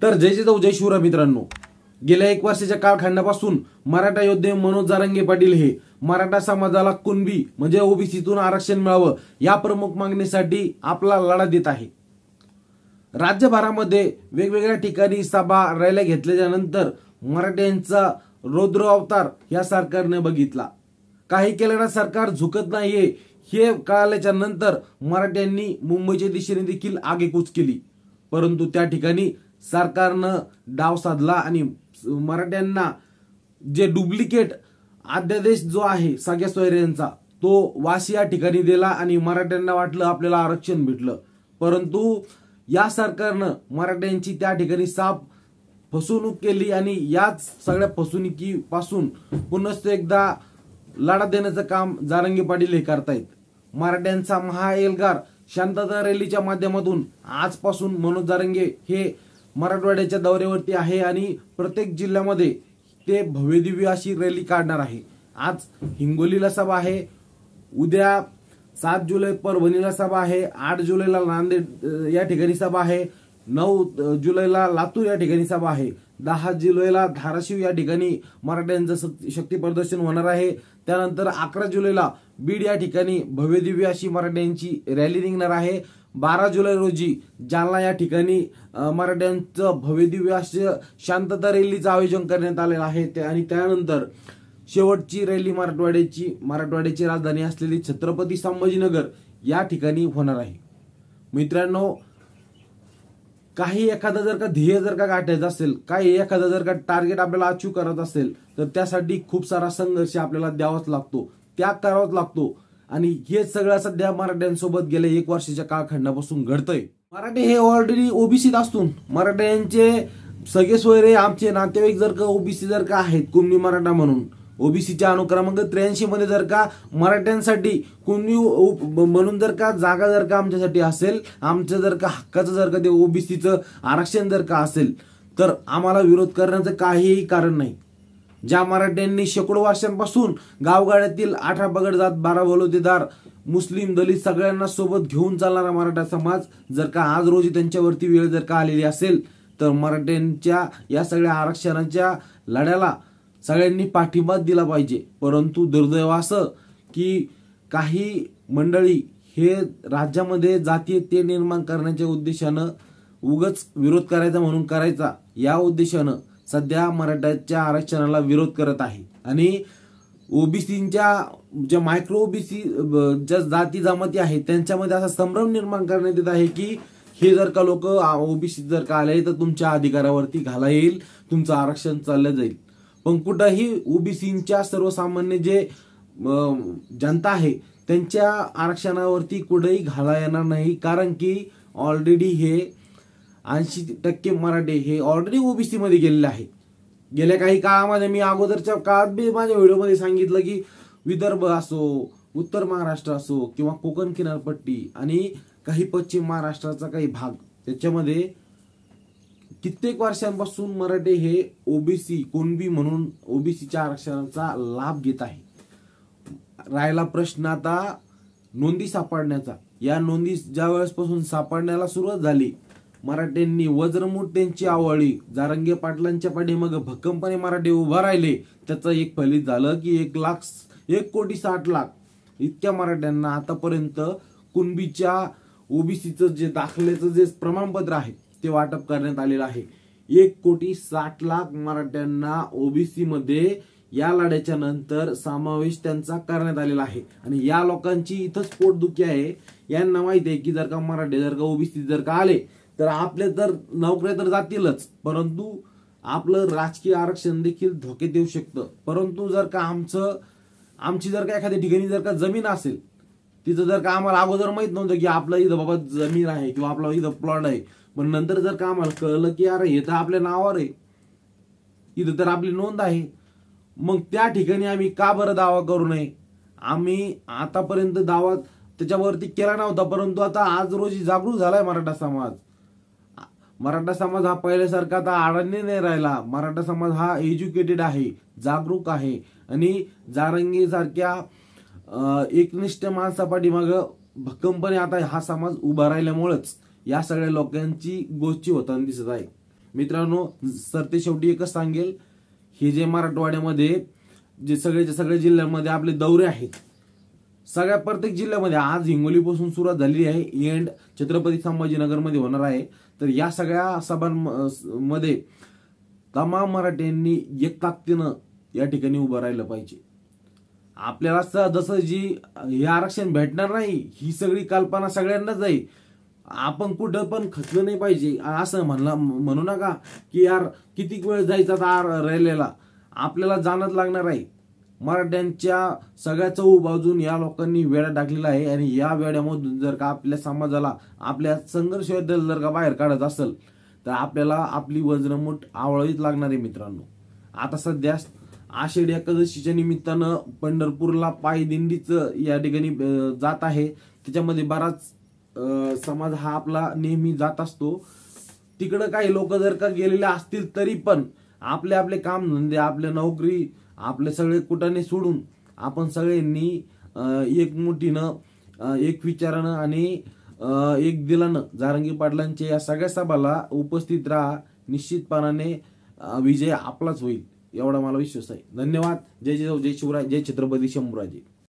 तर जय जिजाऊ जय शिवराय मित्रांनो, गेल्या 1 वर्षाच्या कालखंडापासून मराठा योद्धे मनोज जरांगे पाटील हे मराठा समाजाला कुणबी म्हणजे ओबीसीतून आरक्षण मिळावं या प्रमुख मागणीसाठी आपला लढा देत आहे। राज्यभरामध्ये वेगवेगळ्या ठिकाणी सभा रॅल्या घेतल्याच्या नंतर मराठ्यांचा रौद्र अवतार या सरकारने बघितला। काही केलेलं सरकार झुकत नाहीये हे कळाल्याच्या नंतर मराठ्यांनी मुंबईच्या दिशेने देखील आगेकूच केली, परंतु त्या ठिकाणी सरकारनं डाव साधला आणि मराठ्यांना जे डुप्लिकेट अध्यादेश जो आहे सगळ्या सोयऱ्यांचा तो वाशी या ठिकाणी दिला आणि मराठ्यांना वाटलं आपल्याला आरक्षण भेटलं, परंतु या सरकारनं मराठ्यांची त्या ठिकाणी साफ फसवणूक केली आणि याच सगळ्या फसवणुकीपासून पुन्हा एकदा लढा देण्याचं काम जरांगे पाटील हे करतायत। मराठ्यांचा महाएल्गार शांतता रॅलीच्या माध्यमातून आजपासून मनोज जरांगे हे मराठवाड्याच्या दौऱ्यावरती आहे आणि प्रत्येक जिल्ह्यामध्ये ते भव्यदिव्य अशी रॅली काढणार आहे। आज हिंगोलीला सभा आहे, उद्या 7 जुलै परभणीला सभा आहे, 8 जुलैला नांदेड या ठिकाणी सभा आहे, 9 जुलैला लातूर या ठिकाणी सभा आहे, 10 जुलैला धाराशिव या ठिकाणी मराठ्यांचं शक्ती प्रदर्शन होणार आहे, त्यानंतर 11 जुलैला बीड या ठिकाणी भव्यदिव्य अशी मराठ्यांची रॅली निघणार आहे, 12 जुलै रोजी जालना या ठिकाणी मराठ्यांचं भव्यदिव्य अशी शांतता रॅलीचं आयोजन करण्यात आलेलं आहे आणि त्यानंतर शेवटची रॅली मराठवाड्याची राजधानी असलेली छत्रपती संभाजीनगर या ठिकाणी होणार आहे। मित्रांनो, काही एखादा जर का ध्येय जर का गाठायचं असेल, काही एखादा जर का टार्गेट आपल्याला अचीव करत असेल तर त्यासाठी खूप सारा संघर्ष आपल्याला द्यावाच लागतो, त्याग करावाच लागतो आणि हे सगळं सध्या मराठ्यांसोबत गेल्या 1 वर्षाच्या कालखंडापासून घडतंय। मराठे हे ऑलरेडी ओबीसीत असून मराठ्यांचे सगळे सोयरे आमचे नातेवाईक जर का ओबीसी जर का आहेत कुणबी मराठा म्हणून ओबीसीच्या अनुक्रमांक 83 मध्ये जर का मराठ्यांसाठी कुणबी म्हणून जर का जागा जर का आमच्यासाठी असेल, आमचं जर का हक्काचं जर का ते ओबीसीचं आरक्षण जर का असेल तर आम्हाला विरोध करण्याचं काहीही कारण नाही। ज्या मराठ्यांनी शेकडो वर्षांपासून गावगाड्यातील 18 पगड जात 12 बलुतेदार मुस्लिम दलित सगळ्यांना सोबत घेऊन चालणारा मराठा समाज जर का आज रोजी त्यांच्यावरती वेळ जर का आलेली असेल तर मराठ्यांच्या या सगळ्या आरक्षणाच्या लढ्याला सगळ्यांनी पाठिंबा दिला पाहिजे। परंतु दुर्दैव असं की काही मंडळी हे राज्यामध्ये जातीयते निर्माण करण्याच्या उद्देशानं उगाच विरोध करायचा म्हणून करायचा या उद्देशानं सध्या मराठ्याच्या आरक्षणाला विरोध करत आहे आणि ओबीसीच्या ज्या मायक्रो ओबीसी ज्या जाती जमाती आहेत त्यांच्यामध्ये असा संभ्रम निर्माण करण्यात येत आहे की हे जर का लोक ओबीसी जर का आले तर तुमच्या अधिकारावरती घाला येईल, तुमचं आरक्षण चाललं जाईल, पण कुठंही ओबीसीच्या सर्वसामान्य जे जनता आहे त्यांच्या आरक्षणावरती कुठेही घाला येणार नाही, कारण की ऑलरेडी हे 80% मराठे हे ऑलरेडी ओबीसी मध्ये गेलेले आहेत। गेल्या काही काळामध्ये मी अगोदरच्या काळात बी माझ्या व्हिडिओमध्ये सांगितलं की विदर्भ असो, उत्तर महाराष्ट्र असो किंवा कोकण किनारपट्टी आणि काही पश्चिम महाराष्ट्राचा काही भाग त्याच्यामध्ये कित्येक वर्षांपासून मराठे हे ओबीसी कुणबी म्हणून ओबीसीच्या आरक्षणाचा लाभ घेत आहे। राहिला प्रश्न आता नोंदी सापडण्याचा। या नोंदी ज्या वेळेसपासून सापडण्याला सुरुवात झाली मराठ्यांनी वज्रमूठ त्यांची आवळली, जरांगे पाटलांच्या पाठीमागे भक्कमपणे मराठे उभा राहिले, त्याचं एक फलित झालं की 1,60,00,000 इतक्या मराठ्यांना आतापर्यंत कुणबीच्या ओबीसीचं जे दाखल्याचं जे प्रमाणपत्र आहे ते वाटप करण्यात आलेलं आहे। 1,60,00,000 मराठ्यांना ओबीसी मध्ये या लढ्याच्या नंतर समावेश त्यांचा करण्यात आलेला आहे आणि या लोकांची इथंच पोटदुखी आहे। यांना माहिती आहे की जर का मराठे जर का ओबीसी जर का आले तर आपले तर नोकऱ्या तर जातीलच, परंतु आपलं राजकीय आरक्षण देखील धोक्यात येऊ शकतं। परंतु जर का आमची जर का एखाद्या ठिकाणी जर का जमीन असेल, तिथं जर का आम्हाला अगोदर माहित नव्हतं की आपलं इथं बाबा जमीन आहे किंवा आपला इथं प्लॉट आहे, पण नंतर जर का आम्हाला कळलं की अरे हे तर आपल्या नावावर आहे, इथं तर आपली नोंद आहे, मग त्या ठिकाणी आम्ही का बरं दावा करू नये? आम्ही आतापर्यंत दावा त्याच्यावरती केला नव्हता, परंतु आता आज रोजी जागरूक झालाय मराठा समाज। मराठा समाज हा पहिल्यासारखा आता अडाणी नाही राहिला। मराठा समाज हा एज्युकेटेड आहे, जागरूक आहे आणि जरांगे सारख्या एकनिष्ठ माणसापाठीमाग भक्कमपणे आता हा समाज उभा राहिल्यामुळेच या सगळ्या लोकांची गोष्टी होताना दिसत आहे। मित्रांनो, सरते शेवटी एकच सांगेल, हे जे मराठवाड्यामध्ये जे सगळे जिल्ह्यांमध्ये आपले दौरे आहेत, सगळ्या प्रत्येक जिल्ह्यामध्ये आज हिंगोलीपासून सुरुवात झालेली आहे, एंड छत्रपती संभाजीनगर मध्ये होणार आहे. तर या सगळ्या सभांमध्ये तमाम मराठ्यांनी एक ताकदीनं या ठिकाणी उभं राहिलं पाहिजे. आपल्याला जसं जी हे आरक्षण भेटणार नाही, ही सगळी कल्पना सगळ्यांनाच आहे. आपण कुठं पण खचलं नाही पाहिजे. असं म्हणू नका की यार किती वेळ जायचा रेल्वेला, आपल्याला जाणच लागणार आहे. मराठ्यांच्या सगळ्या चहू बाजून या लोकांनी वेळा टाकलेला आहे आणि या वेळामधून जर का आपल्या समाजाला, आपल्या संघर्ष जर का बाहेर काढत असेल तर आपल्याला आपली वज्रमूठ आवळीच लागणार आहे. मित्रांनो, आता सध्या आषाढी एकादशीच्या निमित्तानं पंढरपूरला पायदिंडीचं या ठिकाणी जात आहे. त्याच्यामध्ये बराच समाज हा आपला नेहमी जात असतो. तिकडं काही लोक जर का गेलेले असतील तरी पण आपले आपले काम धंदे, आपल्या नोकरी, आपले सगळे कुटाने सोडून आपण सगळ्यांनी एक मुठीनं, एक विचारानं आणि एक दिलानं जरांगे पाटलांच्या या सगळ्या सभाला उपस्थित राहा. निश्चितपणाने विजय आपलाच होईल, एवढा मला विश्वास आहे. धन्यवाद. जय जय शिवराय, जय छत्रपती शंभूराजे.